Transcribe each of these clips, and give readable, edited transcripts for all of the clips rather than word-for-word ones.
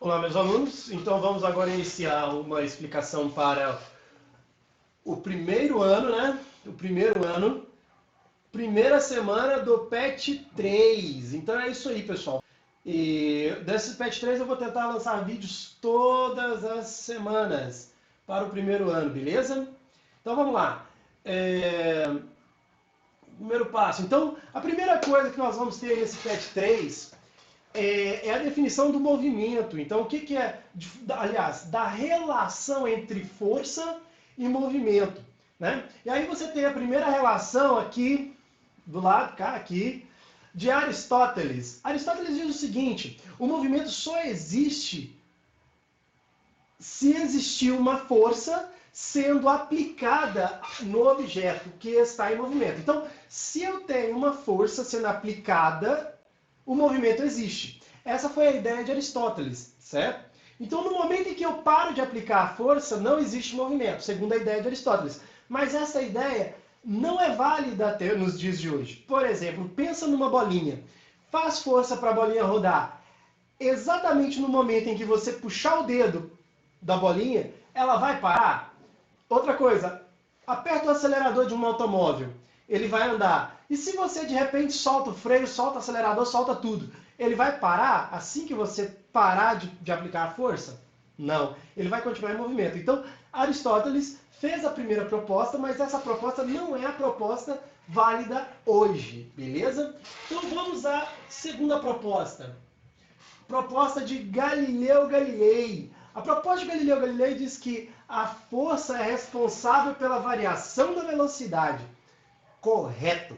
Olá, meus alunos. Então, vamos agora iniciar uma explicação para o primeiro ano, né? O primeiro ano, primeira semana do PET 3. Então, é isso aí, pessoal. E desse PET 3 eu vou tentar lançar vídeos todas as semanas para o primeiro ano, beleza? Então, vamos lá. Primeiro passo. Então, a primeira coisa que nós vamos ter nesse PET 3 é a definição do movimento. Então, o que é, aliás, da relação entre força e movimento, né? E aí você tem a primeira relação aqui, do lado, cá, aqui, de Aristóteles. Aristóteles diz o seguinte: o movimento só existe se existir uma força sendo aplicada no objeto que está em movimento. Então, se eu tenho uma força sendo aplicada, o movimento existe. Essa foi a ideia de Aristóteles, certo? Então, no momento em que eu paro de aplicar a força, não existe movimento, segundo a ideia de Aristóteles. Mas essa ideia não é válida até nos dias de hoje. Por exemplo, pensa numa bolinha. Faz força para a bolinha rodar. Exatamente no momento em que você puxar o dedo da bolinha, ela vai parar. Outra coisa, aperta o acelerador de um automóvel, ele vai andar. E se você de repente solta o freio, solta o acelerador, solta tudo, ele vai parar assim que você parar de aplicar a força? Não, ele vai continuar em movimento. Então, Aristóteles fez a primeira proposta, mas essa proposta não é a proposta válida hoje, beleza? Então vamos à segunda proposta. Proposta de Galileu Galilei. A proposta de Galileu Galilei diz que a força é responsável pela variação da velocidade. Correto.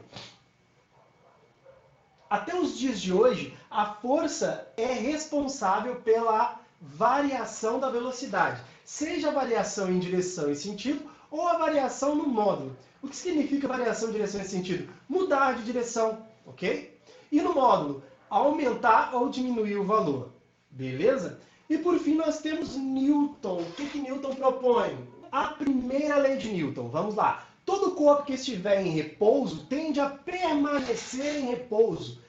Até os dias de hoje, a força é responsável pela variação da velocidade, seja a variação em direção e sentido ou a variação no módulo. O que significa variação em direção e sentido? Mudar de direção, ok? E no módulo, aumentar ou diminuir o valor, beleza? E por fim nós temos Newton. O que Newton propõe? A primeira lei de Newton, vamos lá. Todo corpo que estiver em repouso tende a permanecer em repouso.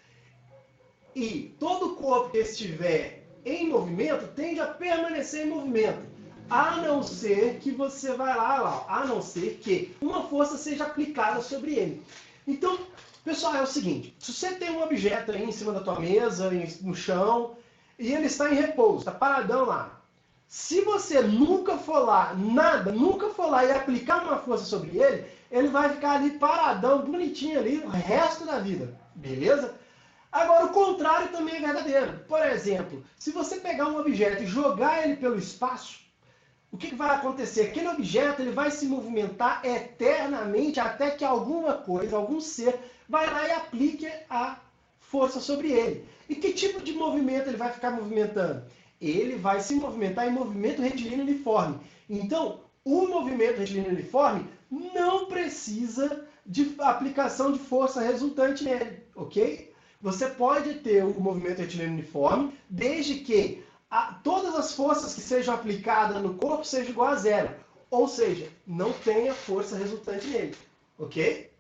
E todo corpo que estiver em movimento tende a permanecer em movimento. A não ser que você vai lá, a não ser que uma força seja aplicada sobre ele. Então, pessoal, é o seguinte, se você tem um objeto aí em cima da tua mesa, no chão, e ele está em repouso, está paradão lá. Se você nunca for lá, nunca for lá e aplicar uma força sobre ele, ele vai ficar ali paradão, bonitinho ali, o resto da vida, beleza? Agora, o contrário também é verdadeiro. Por exemplo, se você pegar um objeto e jogar ele pelo espaço, o que vai acontecer? Aquele objeto ele vai se movimentar eternamente até que alguma coisa, algum ser, vai lá e aplique a força sobre ele. E que tipo de movimento ele vai ficar movimentando? Ele vai se movimentar em movimento retilíneo uniforme. Então, o movimento retilíneo uniforme não precisa de aplicação de força resultante nele, ok? Você pode ter o movimento retilíneo uniforme desde que todas as forças que sejam aplicadas no corpo sejam igual a zero. Ou seja, não tenha força resultante nele, ok?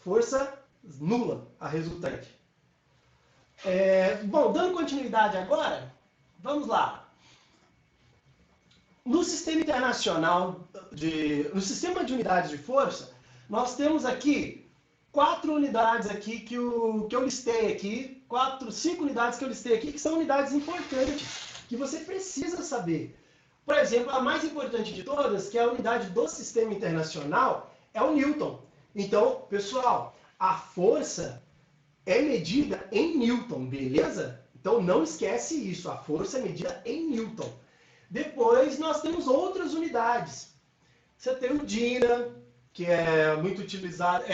Força nula a resultante. Bom, dando continuidade agora, vamos lá. No sistema internacional, no sistema de unidades de força, nós temos aqui 4 unidades aqui que eu listei aqui, 5 unidades que eu listei aqui, que são unidades importantes, que você precisa saber. Por exemplo, a mais importante de todas, que é a unidade do sistema internacional, é o Newton. Então, pessoal, a força é medida em Newton, beleza? Então não esquece isso, a força é medida em Newton. Depois nós temos outras unidades. Você tem o Dina, que era muito utilizado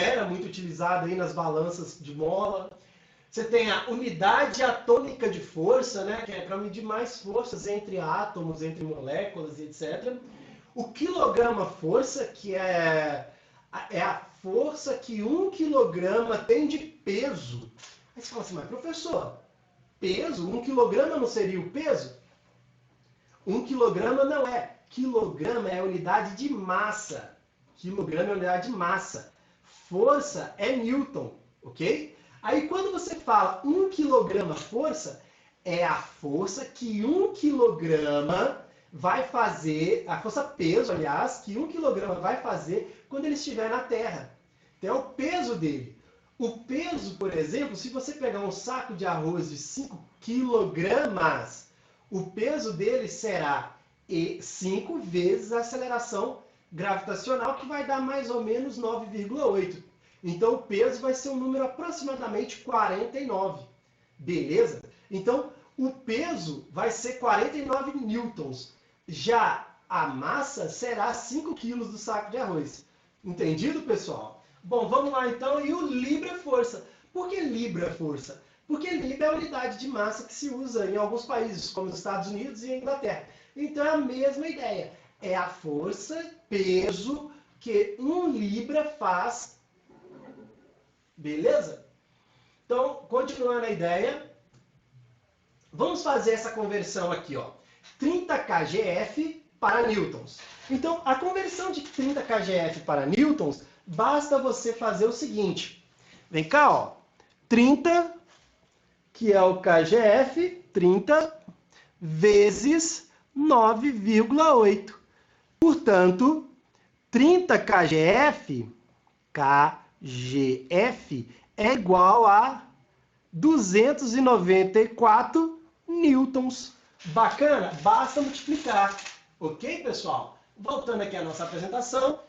aí nas balanças de mola. Você tem a unidade atômica de força, né, que é para medir mais forças entre átomos, entre moléculas e etc. O quilograma-força, que é a força que 1 quilograma tem de peso. Aí você fala assim, mas professor, peso? 1 quilograma não seria o peso? 1 quilograma não é. Quilograma é a unidade de massa. Quilograma é a unidade de massa. Força é Newton, ok? Aí quando você fala 1 quilograma força, é a força que 1 quilograma vai fazer, a força peso, aliás, que 1 quilograma vai fazer quando ele estiver na Terra. Então, é o peso dele. O peso, por exemplo, se você pegar um saco de arroz de 5 quilogramas, o peso dele será 5 vezes a aceleração gravitacional, que vai dar mais ou menos 9,8. Então, o peso vai ser um número aproximadamente 49. Beleza? Então, o peso vai ser 49 newtons. Já a massa será 5 quilos do saco de arroz. Entendido, pessoal? Bom, vamos lá então. E o Libra é força. Por que Libra é força? Porque Libra é a unidade de massa que se usa em alguns países, como os Estados Unidos e a Inglaterra. Então é a mesma ideia. É a força, peso, que 1 Libra faz. Beleza? Então, continuando a ideia, vamos fazer essa conversão aqui, ó. 30 kgf para newtons. Então, a conversão de 30 kgf para newtons, basta você fazer o seguinte. Vem cá, ó. 30, que é o kgf, 30 vezes 9,8. Portanto, 30 kgf é igual a 294 newtons. Bacana? Basta multiplicar. Ok, pessoal? Voltando aqui à nossa apresentação.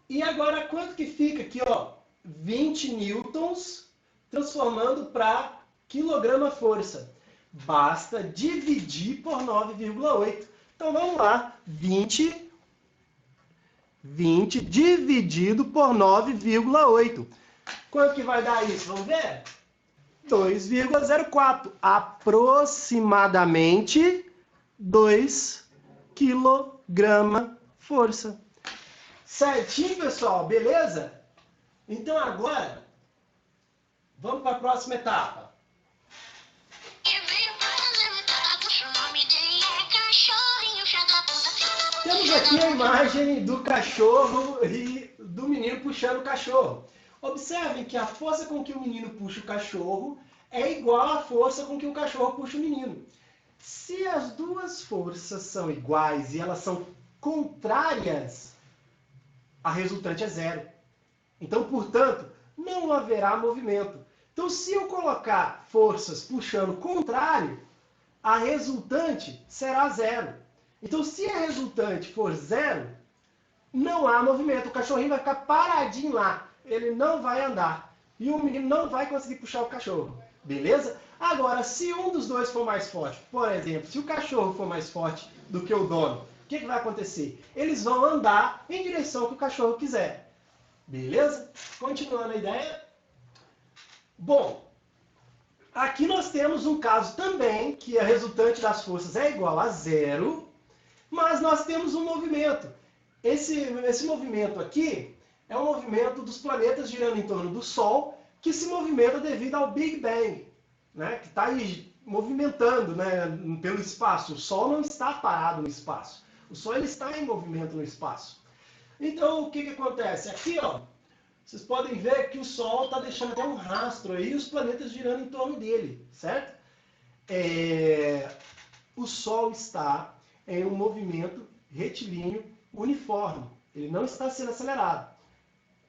E agora, quanto que fica aqui, ó? 20 newtons, transformando para quilograma força. Basta dividir por 9,8. Então, vamos lá. 20 dividido por 9,8. Quanto que vai dar isso? Vamos ver? 2,04. Aproximadamente 2 quilograma força. Certinho, pessoal? Beleza? Então agora, vamos para a próxima etapa. Temos aqui a imagem do cachorro e do menino puxando o cachorro. Observem que a força com que o menino puxa o cachorro é igual à força com que o cachorro puxa o menino. Se as duas forças são iguais e elas são contrárias, a resultante é zero. Então, portanto, não haverá movimento. Então, se eu colocar forças puxando o contrário, a resultante será zero. Então, se a resultante for zero, não há movimento. O cachorrinho vai ficar paradinho lá. Ele não vai andar. E o menino não vai conseguir puxar o cachorro. Beleza? Agora, se um dos dois for mais forte, por exemplo, se o cachorro for mais forte do que o dono, o que vai acontecer? Eles vão andar em direção que o cachorro quiser. Beleza? Continuando a ideia. Bom, aqui nós temos um caso também que a resultante das forças é igual a zero, mas nós temos um movimento. Esse movimento aqui é o movimento dos planetas girando em torno do Sol, que se movimenta devido ao Big Bang, né? Que está aí movimentando, né, pelo espaço. O Sol não está parado no espaço. O Sol ele está em movimento no espaço. Então, o que acontece? Aqui, ó, vocês podem ver que o Sol está deixando até um rastro aí e os planetas girando em torno dele, certo? O Sol está em um movimento retilíneo uniforme. Ele não está sendo acelerado.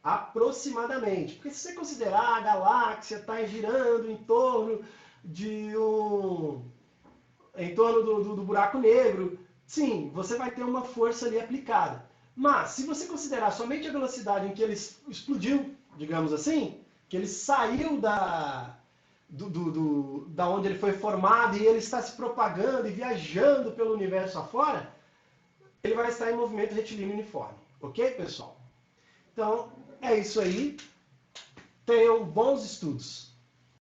Aproximadamente. Porque se você considerar a galáxia está girando em torno do buraco negro, sim, você vai ter uma força ali aplicada. Mas, se você considerar somente a velocidade em que ele explodiu, digamos assim, que ele saiu da onde ele foi formado e ele está se propagando e viajando pelo universo afora, ele vai estar em movimento retilíneo uniforme. Ok, pessoal? Então, é isso aí. Tenham bons estudos.